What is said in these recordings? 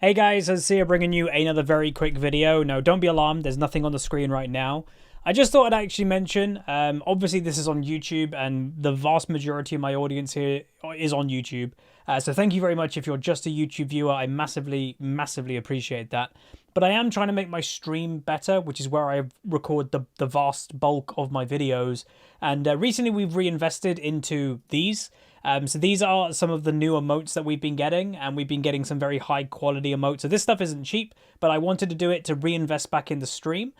Hey guys, Huzzy here bringing you another very quick video. No, don't be alarmed, there's nothing on the screen right now. I just thought I'd actually mention, obviously this is on YouTube and the vast majority of my audience here is on YouTube. So thank you very much if you're just a YouTube viewer, I massively appreciate that. But I am trying to make my stream better, which is where I record the vast bulk of my videos. And recently we've reinvested into these. So these are some of the new emotes that we've been getting, and we've been getting some very high quality emotes. So this stuff isn't cheap, but I wanted to do it to reinvest back in the stream.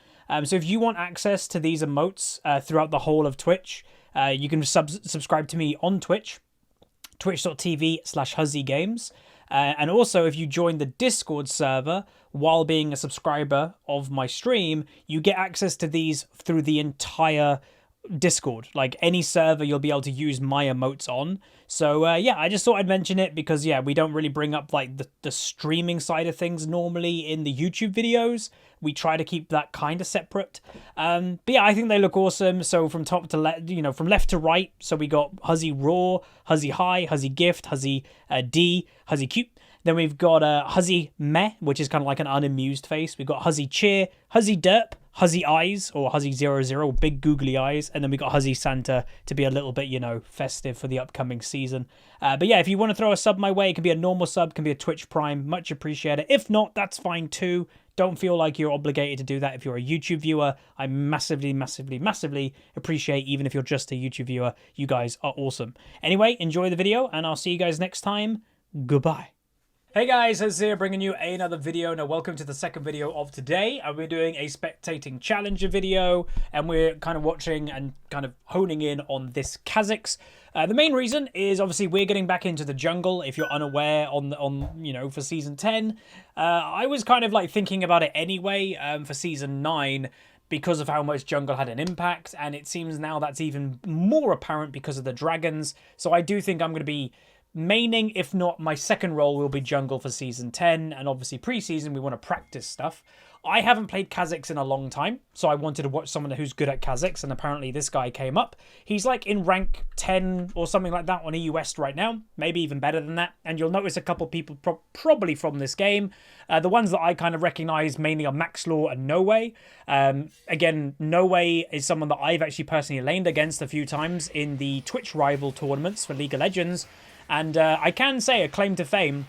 So if you want access to these emotes throughout the whole of Twitch, you can subscribe to me on Twitch, twitch.tv/HuzzyGames. And also, if you join the Discord server while being a subscriber of my stream, you get access to these through the entire Discord. Like any server you'll be able to use my emotes on. So yeah, I just thought I'd mention it because yeah, we don't really bring up like the streaming side of things normally in the YouTube videos. We try to keep that kind of separate. But yeah, I think they look awesome. So from top to left, you know, from left to right. So we got Huzzy Raw, Huzzy High, Huzzy Gift, Huzzy D, Huzzy Cute. Then we've got Huzzy Meh, which is kind of like an unamused face. We've got Huzzy Cheer, Huzzy Derp, Huzzy Eyes, or Huzzy 00, big googly eyes. And then we got Huzzy Santa to be a little bit, you know, festive for the upcoming season. But yeah, if you want to throw a sub my way, it can be a normal sub, can be a Twitch Prime. Much appreciated. If not, that's fine too. Don't feel like you're obligated to do that if you're a YouTube viewer. I massively appreciate, even if you're just a YouTube viewer. You guys are awesome. Anyway, enjoy the video, and I'll see you guys next time. Goodbye. Hey guys, Huzzy here bringing you another video. Now welcome to the second video of today, and we're doing a spectating challenger video, and we're kind of watching and kind of honing in on this Kha'Zix. The main reason is obviously we're getting back into the jungle. If you're unaware, on you know, for season 10, I was kind of like thinking about it anyway for season 9 because of how much jungle had an impact, and it seems now that's even more apparent because of the dragons. So I do think I'm going to be maining, if not my second role will be jungle for season 10, and obviously pre-season we want to practice stuff. I haven't played Kha'Zix in a long time, so I wanted to watch someone who's good at Kha'Zix, and apparently this guy came up. He's like in rank 10 or something like that on EU West right now, maybe even better than that, and you'll notice a couple people probably from this game. The ones that I kind of recognize mainly are Maxlaw and No Way. Again, No Way is someone that I've actually personally laned against a few times in the Twitch rival tournaments for League of Legends. And I can say, a claim to fame,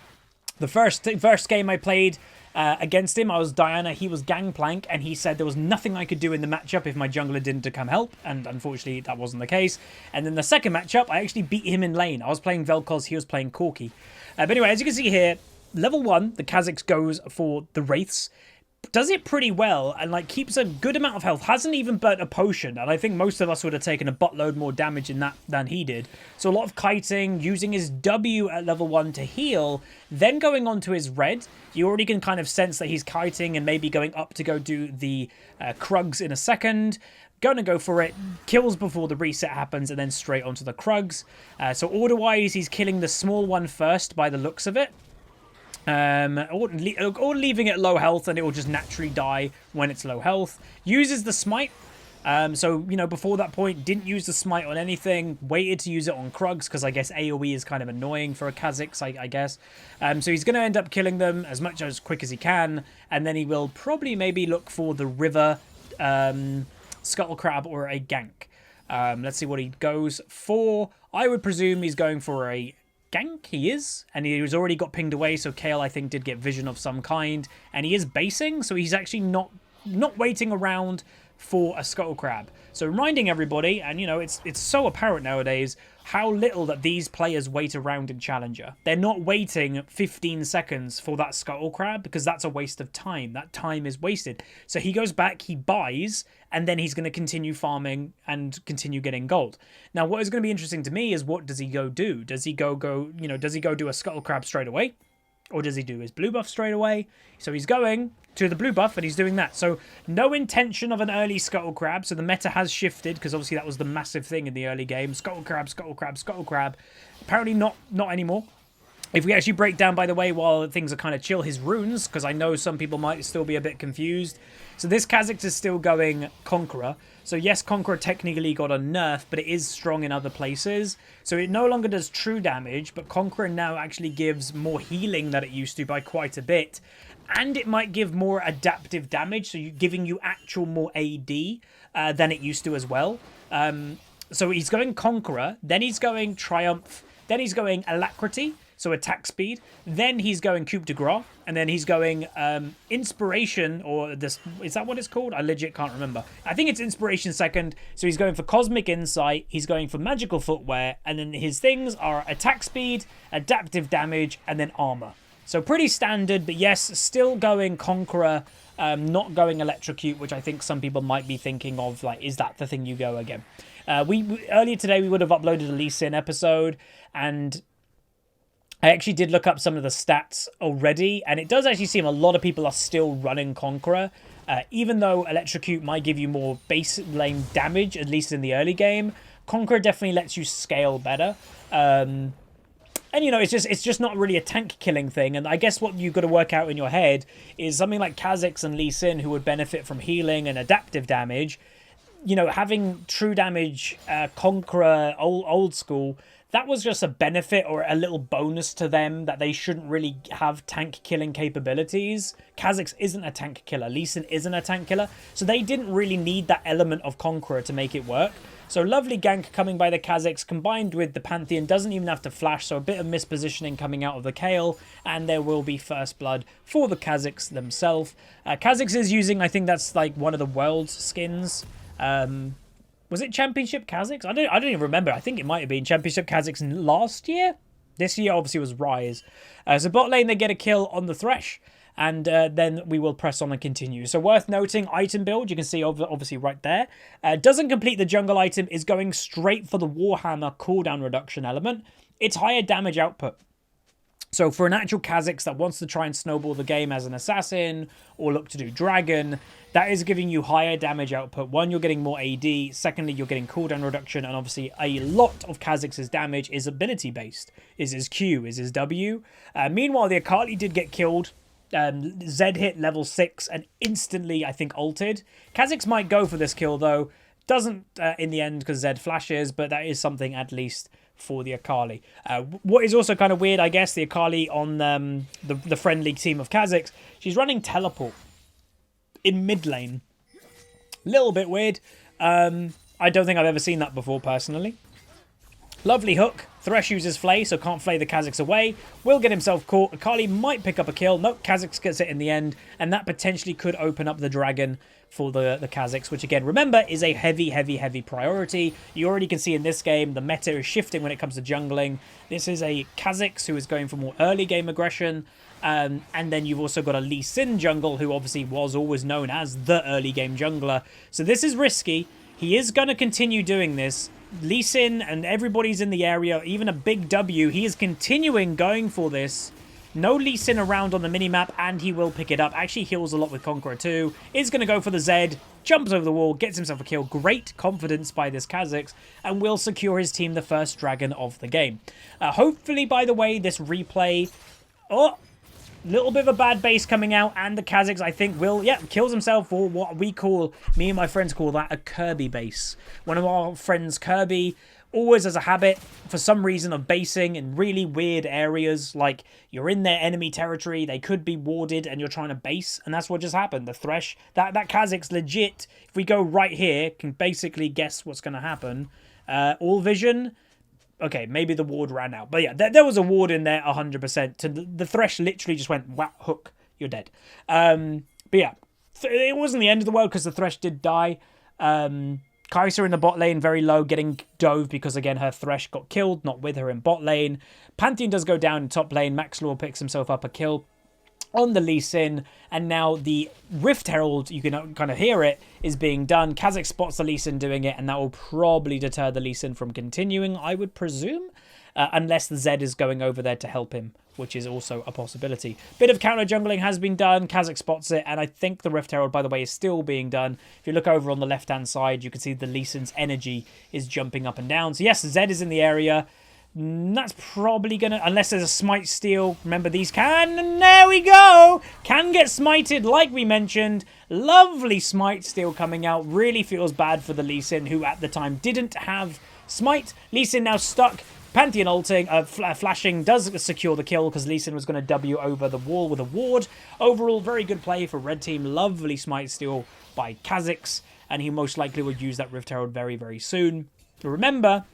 the first game I played against him, I was Diana, he was Gangplank, and he said there was nothing I could do in the matchup if my jungler didn't come help, and unfortunately that wasn't the case. And then the second matchup, I actually beat him in lane. I was playing Vel'Koz, he was playing Corki. But anyway, as you can see here, level 1, the Kha'Zix goes for the Wraiths. Does it pretty well and like keeps a good amount of health, hasn't even burnt a potion, and I think most of us would have taken a buttload more damage in that than he did. So a lot of kiting, using his W at level 1 to heal, then going on to his red. You already can kind of sense that he's kiting and maybe going up to go do the Krugs in a second. Gonna go for it, kills before the reset happens, and then straight onto the Krugs. So order-wise, he's killing the small one first by the looks of it. Or leaving it low health, and it will just naturally die when it's low health. Uses the smite. So, you know, before that point, didn't use the smite on anything. Waited to use it on Krugs, because I guess AoE is kind of annoying for a Kha'Zix, I guess. So he's going to end up killing them as much as quick as he can. And then he will probably maybe look for the river, Scuttle Crab, or a gank. Let's see what he goes for. I would presume he's going for a gank. He is, and he was already got pinged away, so Kale I think did get vision of some kind, and he is basing, so he's actually not waiting around for a Scuttle Crab. So reminding everybody, and you know, it's so apparent nowadays how little that these players wait around in Challenger. They're not waiting 15 seconds for that Scuttle Crab, because that's a waste of time. That time is wasted. So he goes back, he buys, and then he's going to continue farming and continue getting gold. Now, what is going to be interesting to me is, what does he go do? Does he go do a Scuttle Crab straight away? Or does he do his blue buff straight away? So he's going to the blue buff, and he's doing that. So no intention of an early Scuttle Crab. So the meta has shifted, because obviously that was the massive thing in the early game. Scuttle Crab, Scuttle Crab, Scuttle Crab. Apparently not anymore. If we actually break down, by the way, while things are kind of chill, his runes, because I know some people might still be a bit confused. So this Kha'Zix is still going Conqueror. So yes, Conqueror technically got a nerf, but it is strong in other places. So it no longer does true damage, but Conqueror now actually gives more healing than it used to by quite a bit. And it might give more adaptive damage, so giving you actual more AD than it used to as well. So he's going Conqueror, then he's going Triumph, then he's going Alacrity, so attack speed. Then he's going Coup de Grace, and then he's going Inspiration, or this, is that what it's called? I legit can't remember. I think it's Inspiration second. So he's going for Cosmic Insight, he's going for Magical Footwear, and then his things are attack speed, adaptive damage, and then armor. So pretty standard, but yes, still going Conqueror, not going Electrocute, which I think some people might be thinking of, like, is that the thing you go again? Earlier today, we would have uploaded a Lee Sin episode, and I actually did look up some of the stats already, and it does actually seem a lot of people are still running Conqueror, even though Electrocute might give you more base lane damage, at least in the early game. Conqueror definitely lets you scale better. And, you know, it's just not really a tank killing thing. And I guess what you've got to work out in your head is something like Kha'Zix and Lee Sin, who would benefit from healing and adaptive damage. You know, having true damage, Conqueror, old school, that was just a benefit or a little bonus to them that they shouldn't really have tank killing capabilities. Kha'Zix isn't a tank killer. Lee Sin isn't a tank killer. So they didn't really need that element of Conqueror to make it work. So lovely gank coming by the Kha'Zix, combined with the Pantheon, doesn't even have to flash, so a bit of mispositioning coming out of the Kayle, and there will be first blood for the Kha'Zix themselves. Kha'Zix is using, I think that's like one of the world's skins. Was it Championship Kha'Zix? I don't even remember. I think it might have been Championship Kha'Zix last year. This year obviously was Rise. So bot lane, they get a kill on the Thresh. And then we will press on and continue. So worth noting, item build, you can see obviously right there. Doesn't complete the jungle item, is going straight for the Warhammer cooldown reduction element. It's higher damage output. So for an actual Kha'Zix that wants to try and snowball the game as an assassin or look to do dragon, that is giving you higher damage output. One, you're getting more AD. Secondly, you're getting cooldown reduction. And obviously a lot of Kha'Zix's damage is ability based. Is his Q, is his W. Meanwhile, the Akali did get killed. Zed hit level 6 and instantly, I think, ulted. Kha'Zix might go for this kill, though. Doesn't in the end because Zed flashes, but that is something at least for the Akali. What is also kind of weird, I guess, the Akali on the friendly team of Kha'Zix, she's running teleport in mid lane. Little bit weird. I don't think I've ever seen that before, personally. Lovely hook. Thresh uses Flay, so can't flay the Kha'Zix away. Will get himself caught. Akali might pick up a kill. Nope, Kha'Zix gets it in the end. And that potentially could open up the dragon for the Kha'Zix, which again, remember, is a heavy priority. You already can see in this game, the meta is shifting when it comes to jungling. This is a Kha'Zix who is going for more early game aggression. And then you've also got a Lee Sin jungle, who obviously was always known as the early game jungler. So this is risky. He is going to continue doing this. Lee Sin and everybody's in the area, even a big W, he is continuing going for this. No Lee Sin around on the minimap, and he will pick it up. Actually heals a lot with Conqueror too. Is going to go for the Zed, jumps over the wall, gets himself a kill. Great confidence by this Kha'Zix, and will secure his team the first dragon of the game. Hopefully, by the way, this replay... Oh! Little bit of a bad base coming out, and the Kha'Zix, I think, will, kills himself for what we call, me and my friends call that a Kirby base. One of our friends, Kirby, always has a habit, for some reason, of basing in really weird areas, like you're in their enemy territory, they could be warded, and you're trying to base, and that's what just happened. The Thresh, that Kha'Zix legit, if we go right here, can basically guess what's going to happen. All vision... Okay, maybe the ward ran out. But yeah, there was a ward in there 100%. The Thresh literally just went, wow, hook, you're dead. But yeah, it wasn't the end of the world because the Thresh did die. Kai'Sa in the bot lane, very low, getting dove because, again, her Thresh got killed, not with her in bot lane. Pantheon does go down in top lane. Max Law picks himself up a kill on the Lee Sin, and now the Rift Herald, you can kind of hear it, is being done. Kha'Zix spots the Lee Sin doing it, and that will probably deter the Lee Sin from continuing, I would presume, unless the Zed is going over there to help him, which is also a possibility. Bit of counter jungling has been done. Kha'Zix spots it, and I think the Rift Herald, by the way, is still being done. If you look over on the left-hand side, you can see the Lee Sin's energy is jumping up and down. So yes, Zed is in the area. That's probably going to... Unless there's a smite steal. Remember, these can... And there we go! Can get smited, like we mentioned. Lovely smite steal coming out. Really feels bad for the Lee Sin, who at the time didn't have smite. Lee Sin now stuck. Pantheon ulting, flashing does secure the kill because Lee Sin was going to W over the wall with a ward. Overall, very good play for red team. Lovely smite steal by Kha'Zix, and he most likely would use that Rift Herald very, very soon. Remember,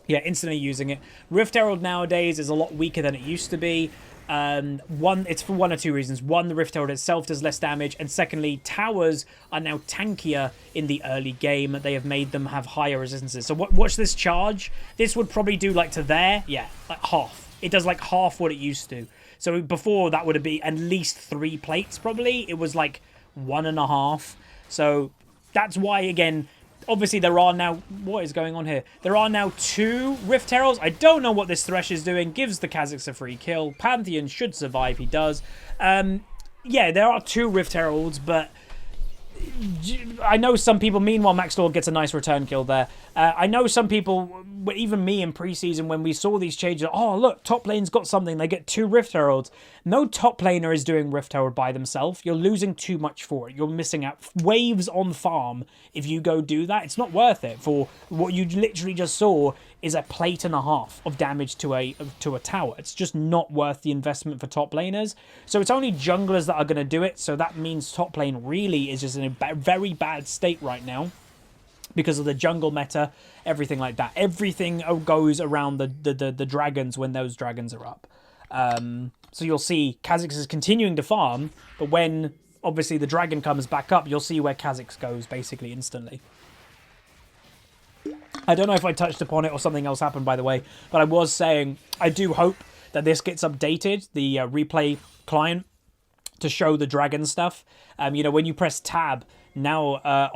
yeah, instantly using it. Rift Herald nowadays is a lot weaker than it used to be. It's for one or two reasons. One, the Rift Herald itself does less damage, and secondly, towers are now tankier in the early game. They have made them have higher resistances. So watch this charge. This would probably do like to there, yeah, like half. It does like half what it used to. So before that would have been at least 3 plates probably. It was like 1.5. So that's why, again, obviously there are now... What is going on here? There are now 2 Rift Heralds. I don't know what this Thresh is doing. Gives the Kha'Zix a free kill. Pantheon should survive. He does. Yeah, there are 2 Rift Heralds, but... I know some people... Meanwhile, Max Lord gets a nice return kill there. I know some people, even me in preseason, when we saw these changes, oh, look, top lane's got something. They get 2 Rift Heralds. No top laner is doing Rift Herald by themselves. You're losing too much for it. You're missing out. Waves on farm if you go do that. It's not worth it for what you literally just saw is a plate and a half of damage to a tower. It's just not worth the investment for top laners. So it's only junglers that are going to do it. So that means top lane really is just in a very bad state right now because of the jungle meta, everything like that. Everything goes around the dragons when those dragons are up. So you'll see Kha'Zix is continuing to farm, but when obviously the dragon comes back up, you'll see where Kha'Zix goes basically instantly. I don't know if I touched upon it or something else happened, by the way, but I was saying I do hope that this gets updated, the replay client, to show the dragon stuff. You know, when you press tab now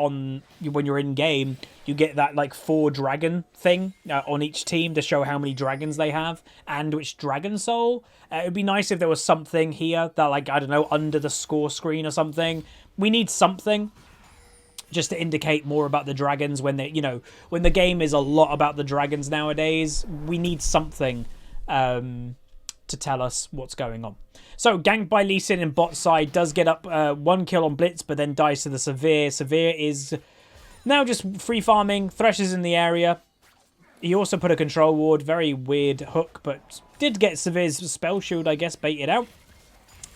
when you're in game, you get that like 4 dragon thing on each team to show how many dragons they have and which dragon soul. It'd be nice if there was something here that, like, I don't know, under the score screen or something. We need something just to indicate more about the dragons when they, you know, when the game is a lot about the dragons nowadays. We need something to tell us what's going on. So, ganked by Lee Sin in bot side, does get up 1 kill on Blitz, but then dies to the Severe. Severe is now just free farming. Thresh is in the area. He also put a control ward. Very weird hook, but did get Severe's spell shield, I guess, baited out.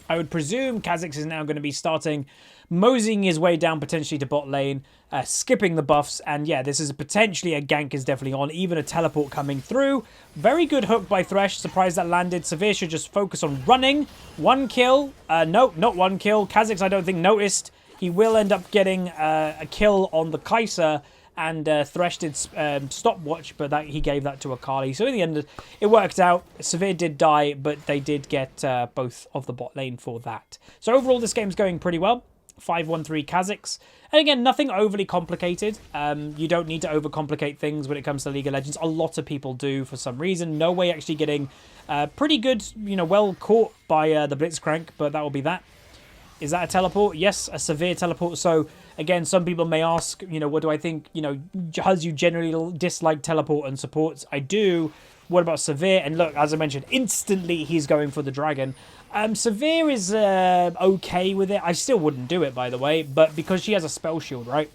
I would presume Kha'Zix is now going to be starting moseying his way down potentially to bot lane, skipping the buffs, and yeah, this is potentially a gank is definitely on, even a teleport coming through. Very good hook by Thresh, surprised that landed. Severe should just focus on running. 1 kill, no, not 1 kill. Kha'Zix I don't think noticed. He will end up getting a kill on the Kai'Sa, and Thresh did stopwatch, but he gave that to Akali. So in the end, it worked out. Severe did die, but they did get both of the bot lane for that. So overall, this game's going pretty well. 5-1-3 Kha'Zix. And again, nothing overly complicated. You don't need to overcomplicate things when it comes to League of Legends. A lot of people do for some reason. No way actually getting pretty good, you know, well caught by the Blitzcrank, but that will be that. Is that a teleport? Yes, a Severe teleport. So again, some people may ask, you know, what do I think? You know, Huz, you generally dislike teleport and supports. I do. What about Severe? And look, as I mentioned, instantly he's going for the dragon. Severe is okay with it. I still wouldn't do it, by the way, but because she has a spell shield, right?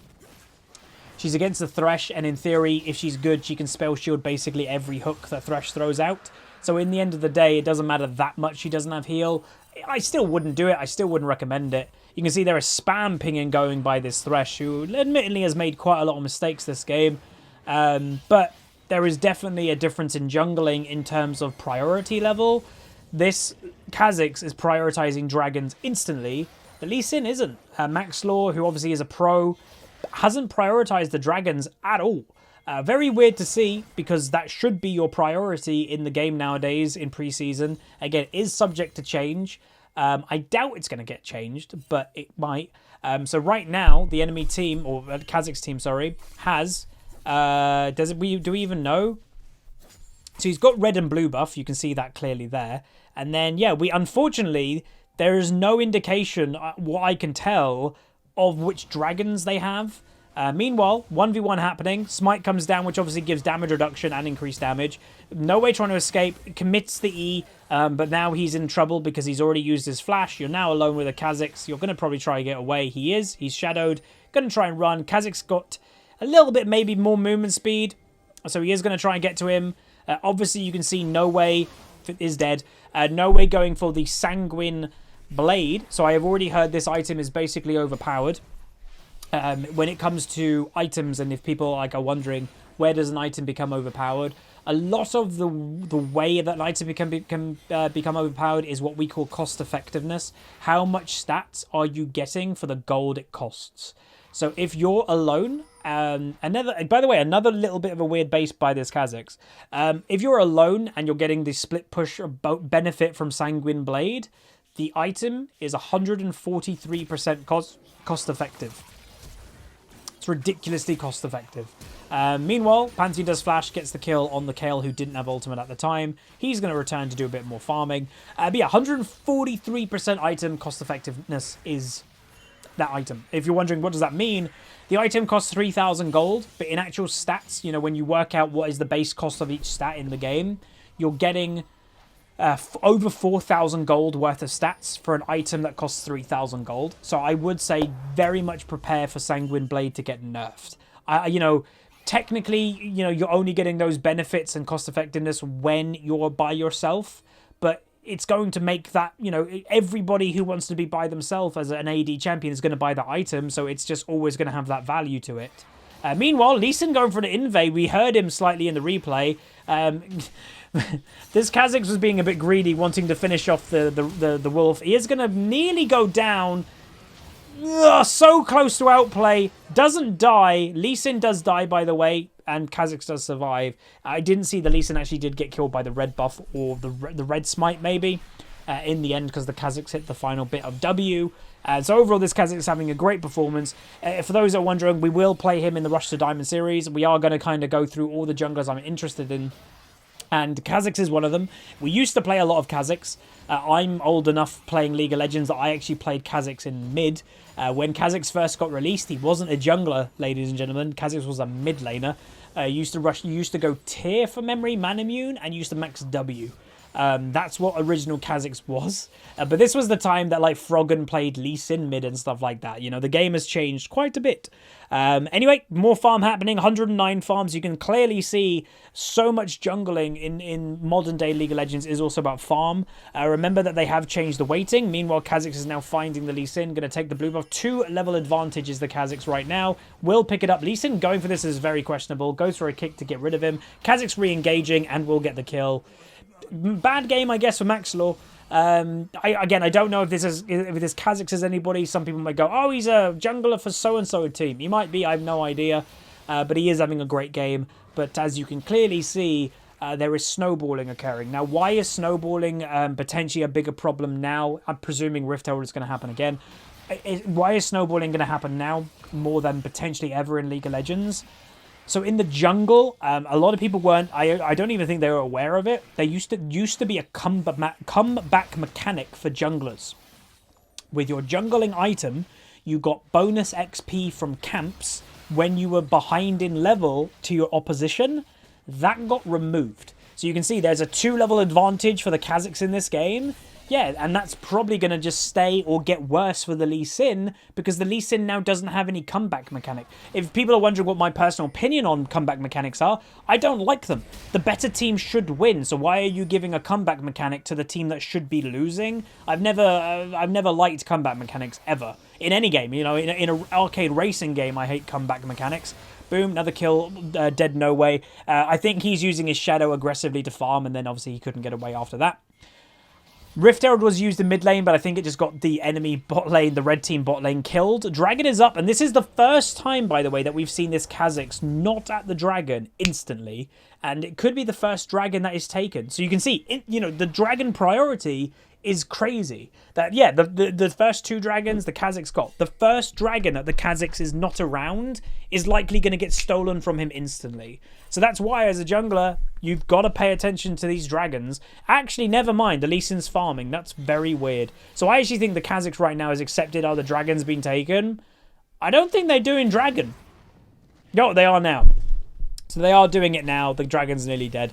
She's against the Thresh, and in theory, if she's good, she can spell shield basically every hook that Thresh throws out. So in the end of the day, it doesn't matter that much she doesn't have heal. I still wouldn't do it. I still wouldn't recommend it. You can see there is spam pinging going by this Thresh, who admittedly has made quite a lot of mistakes this game. But there is definitely a difference in jungling in terms of priority level. This Kha'Zix is prioritizing dragons instantly. The Lee Sin isn't. Max Law, who obviously is a pro, hasn't prioritized the dragons at all. Very weird to see, because that should be your priority in the game nowadays in preseason. Again, it is subject to change. I doubt it's going to get changed, but it might. So right now, the enemy team, or Kha'Zix team, sorry, has... do we even know? So he's got red and blue buff. You can see that clearly there. And then, yeah, unfortunately, there is no indication, what I can tell, of which dragons they have. Meanwhile, 1v1 happening. Smite comes down, which obviously gives damage reduction and increased damage. No way trying to escape. Commits the E, but now he's in trouble because he's already used his flash. You're now alone with a Kha'Zix. You're going to probably try and get away. He is. He's shadowed. Going to try and run. Kha'Zix got a little bit maybe more movement speed, so he is going to try and get to him. Obviously, you can see No Way is dead. No Way going for the Sanguine Blade. So I have already heard this item is basically overpowered. When it comes to items, and if people are wondering where does an item become overpowered, a lot of the way that an item can become overpowered is what we call cost effectiveness. How much stats are you getting for the gold it costs? So if you're alone, by the way, another little bit of a weird base by this Kha'Zix. If you're alone and you're getting the split push benefit from Sanguine Blade, the item is 143% cost effective. It's ridiculously cost effective. Meanwhile, Pantheon does flash, gets the kill on the Kale who didn't have ultimate at the time. He's going to return to do a bit more farming. But yeah, 143% item cost effectiveness is that item. If you're wondering what does that mean, the item costs 3,000 gold, but in actual stats, you know, when you work out what is the base cost of each stat in the game, you're getting over 4,000 gold worth of stats for an item that costs 3,000 gold. So I would say very much prepare for Sanguine Blade to get nerfed. You know, technically, you know, you're only getting those benefits and cost effectiveness when you're by yourself, but it's going to make that, you know, everybody who wants to be by themselves as an AD champion is going to buy that item, so it's just always going to have that value to it. Meanwhile, Lee Sin going for an invade. We heard him slightly in the replay. This Kha'Zix was being a bit greedy, wanting to finish off the wolf. He is going to nearly go down. Ugh, so close to outplay. Doesn't die. Lee Sin does die, by the way, and Kha'Zix does survive. I didn't see the Lee Sin actually did get killed by the red buff or the red smite, maybe, in the end, because the Kha'Zix hit the final bit of W. So overall, this Kha'Zix is having a great performance. For those that are wondering, we will play him in the Rush to Diamond series. We are going to kind of go through all the junglers I'm interested in, and Kha'Zix is one of them. We used to play a lot of Kha'Zix. I'm old enough playing League of Legends that I actually played Kha'Zix in mid. When Kha'Zix first got released, he wasn't a jungler, ladies and gentlemen. Kha'Zix was a mid laner. Used to go tier for memory, man immune, and used to max W. That's what original Kha'Zix was. But this was the time that like Froggen played Lee Sin mid and stuff like that. You know, the game has changed quite a bit. Anyway, more farm happening. 109 farms. You can clearly see so much jungling in modern day League of Legends is also about farm. Remember that they have changed the weighting. Meanwhile, Kha'Zix is now finding the Lee Sin. Going to take the blue buff. 2 level advantage is the Kha'Zix right now. Will pick it up. Lee Sin going for this is very questionable. Goes for a kick to get rid of him. Kha'Zix re-engaging and will get the kill. Bad game, I guess, for Maxlaw. I don't know if this Kha'Zix is anybody. Some people might go, oh, he's a jungler for so-and-so team. He might be, I have no idea. But he is having a great game. But as you can clearly see, there is snowballing occurring. Now, why is snowballing potentially a bigger problem now? I'm presuming Rift Herald is going to happen again. Why is snowballing going to happen now more than potentially ever in League of Legends? So in the jungle, a lot of people weren't. I don't even think they were aware of it. There used to be a comeback mechanic for junglers. With your jungling item, you got bonus XP from camps when you were behind in level to your opposition. That got removed. So you can see there's a 2-level advantage for the Kha'Zix in this game. Yeah, and that's probably going to just stay or get worse for the Lee Sin because the Lee Sin now doesn't have any comeback mechanic. If people are wondering what my personal opinion on comeback mechanics are, I don't like them. The better team should win, so why are you giving a comeback mechanic to the team that should be losing? I've never liked comeback mechanics ever. In any game, you know, in an arcade racing game, I hate comeback mechanics. Boom, another kill, dead No Way. I think he's using his shadow aggressively to farm, and then obviously he couldn't get away after that. Rift Herald was used in mid lane, but I think it just got the enemy bot lane, the red team bot lane, killed. Dragon is up, and this is the first time, by the way, that we've seen this Kha'Zix not at the dragon instantly, and it could be the first dragon that is taken. So you can see, you know, the dragon priority is crazy. That, yeah, the first 2 dragons the Kha'Zix got. The first dragon that the Kha'Zix is not around is likely going to get stolen from him instantly. So that's why, as a jungler, you've got to pay attention to these dragons. Actually, never mind, the Lee Sin's farming. That's very weird. So I actually think the Kha'Zix right now is accepted. Are the dragons being taken? I don't think they're doing dragon. No, they are now. So they are doing it now. The dragon's nearly dead.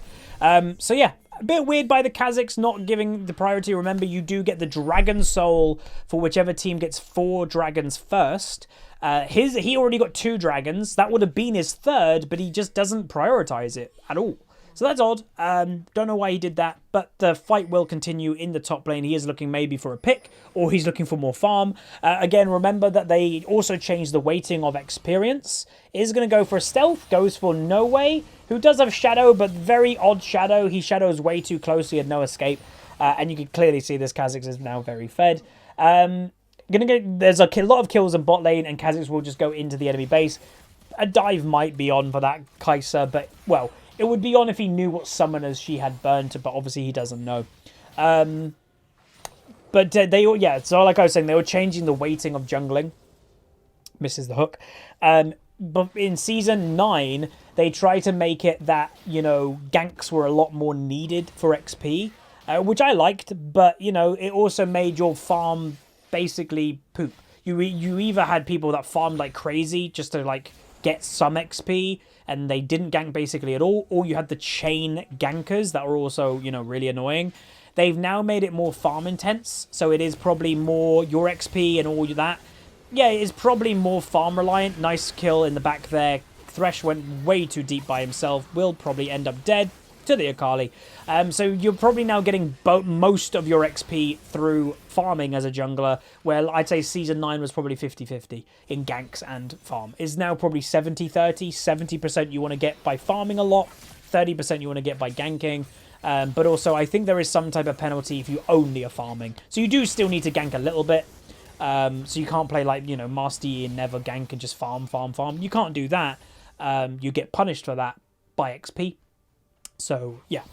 So yeah, a bit weird by the Kha'Zix not giving the priority. Remember, you do get the dragon soul for whichever team gets 4 dragons first. He already got 2 dragons. That would have been his 3rd, but he just doesn't prioritize it at all. So that's odd. Don't know why he did that, but the fight will continue in the top lane. He is looking maybe for a pick, or he's looking for more farm. Again, remember that they also changed the weighting of experience. Is going to go for a stealth, goes for No Way, who does have shadow, but very odd shadow. He shadows way too close, he had no escape. And you can clearly see this Kha'Zix is now very fed. There's a lot of kills in bot lane, and Kha'Zix will just go into the enemy base. A dive might be on for that Kai'Sa, but, well, it would be on if he knew what summoners she had burnt, but obviously he doesn't know. So like I was saying, they were changing the weighting of jungling. Misses the hook. But in Season 9, they tried to make it that, ganks were a lot more needed for XP, which I liked, but, it also made your farm basically poop. You either had people that farmed like crazy just to, like, get some XP, and they didn't gank basically at all, or you had the chain gankers that were also, really annoying. They've now made it more farm intense, so it is probably more your XP and all that. Yeah, it is probably more farm reliant. Nice kill in the back there. Thresh went way too deep by himself. Will probably end up dead to the Akali. So you're probably now getting most of your XP through farming as a jungler, where I'd say Season 9 was probably 50-50 in ganks and farm. Is now probably 70-30. 70% you want to get by farming a lot, 30% you want to get by ganking. But also, I think there is some type of penalty if you only are farming. So you do still need to gank a little bit. So you can't play like, Master Yi and never gank and just farm. You can't do that. You get punished for that by XP. So, yeah.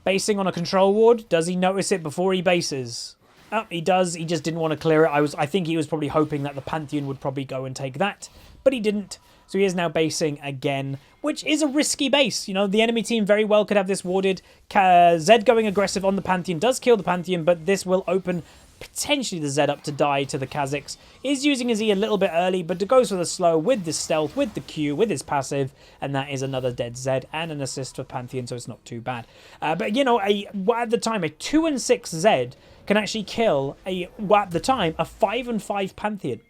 Basing on a control ward. Does he notice it before he bases? Oh, he does. He just didn't want to clear it. I think he was probably hoping that the Pantheon would probably go and take that. But he didn't. So he is now basing again, which is a risky base. The enemy team very well could have this warded. Zed going aggressive on the Pantheon does kill the Pantheon, but this will open potentially the Zed up to die to the Kha'Zix. Is using his E a little bit early, but it goes for the slow with the stealth, with the Q, with his passive, and that is another dead Zed and an assist for Pantheon, so it's not too bad. But at the time, a 2-6 Zed can actually kill at the time a 5-5 Pantheon.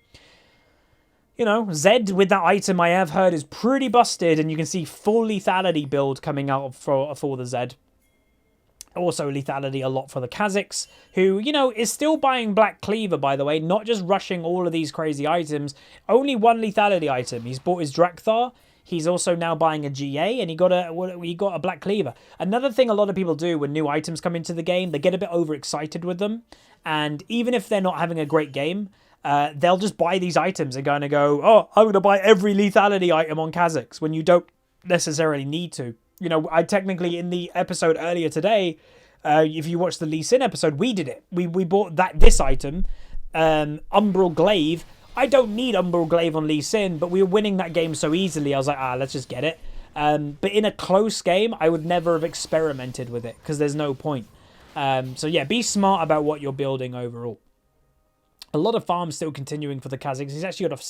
Zed with that item I have heard is pretty busted, and you can see full lethality build coming out for the Zed. Also lethality a lot for the Kha'Zix, who, is still buying Black Cleaver, by the way, not just rushing all of these crazy items. Only one lethality item. He's bought his Drakthar. He's also now buying a GA, and he got a Black Cleaver. Another thing a lot of people do when new items come into the game, they get a bit overexcited with them, and even if they're not having a great game, they'll just buy these items and go, oh, I'm going to buy every lethality item on Kha'Zix, when you don't necessarily need to. I technically, in the episode earlier today, if you watch the Lee Sin episode, we did it. We bought this item, Umbral Glaive. I don't need Umbral Glaive on Lee Sin, but we were winning that game so easily, I was like, let's just get it. But in a close game, I would never have experimented with it, because there's no point. So yeah, be smart about what you're building overall. A lot of farms still continuing for the Kha'Zix. He's actually got a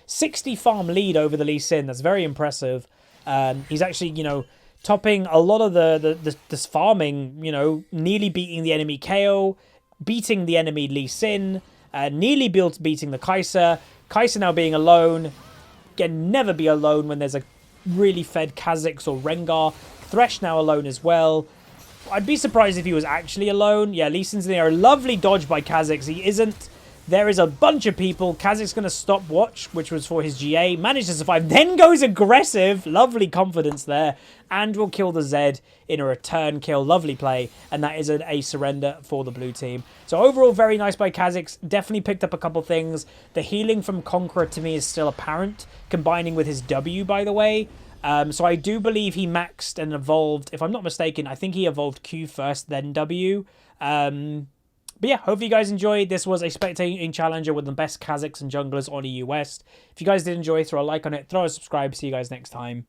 60 farm lead over the Lee Sin. That's very impressive. He's actually, topping a lot of this farming, nearly beating the enemy KO, beating the enemy Lee Sin, nearly beating the Kai'Sa. Kai'Sa now being alone. Can never be alone when there's a really fed Kha'Zix or Rengar. Thresh now alone as well. I'd be surprised if he was actually alone. Yeah, Lee Sin's in there. A lovely dodge by Kha'Zix. He isn't. There is a bunch of people. Kha'Zix going to stop watch, which was for his GA. Managed to survive. Then goes aggressive. Lovely confidence there. And will kill the Zed in a return kill. Lovely play. And that is a surrender for the blue team. So overall, very nice by Kha'Zix. Definitely picked up a couple things. The healing from Conqueror to me is still apparent. Combining with his W, by the way. So I do believe he maxed and evolved. If I'm not mistaken, I think he evolved Q first, then W. But yeah, hope you guys enjoyed. This was a spectating challenger with the best Kha'Zix and junglers on EU West. If you guys did enjoy, throw a like on it, throw a subscribe. See you guys next time.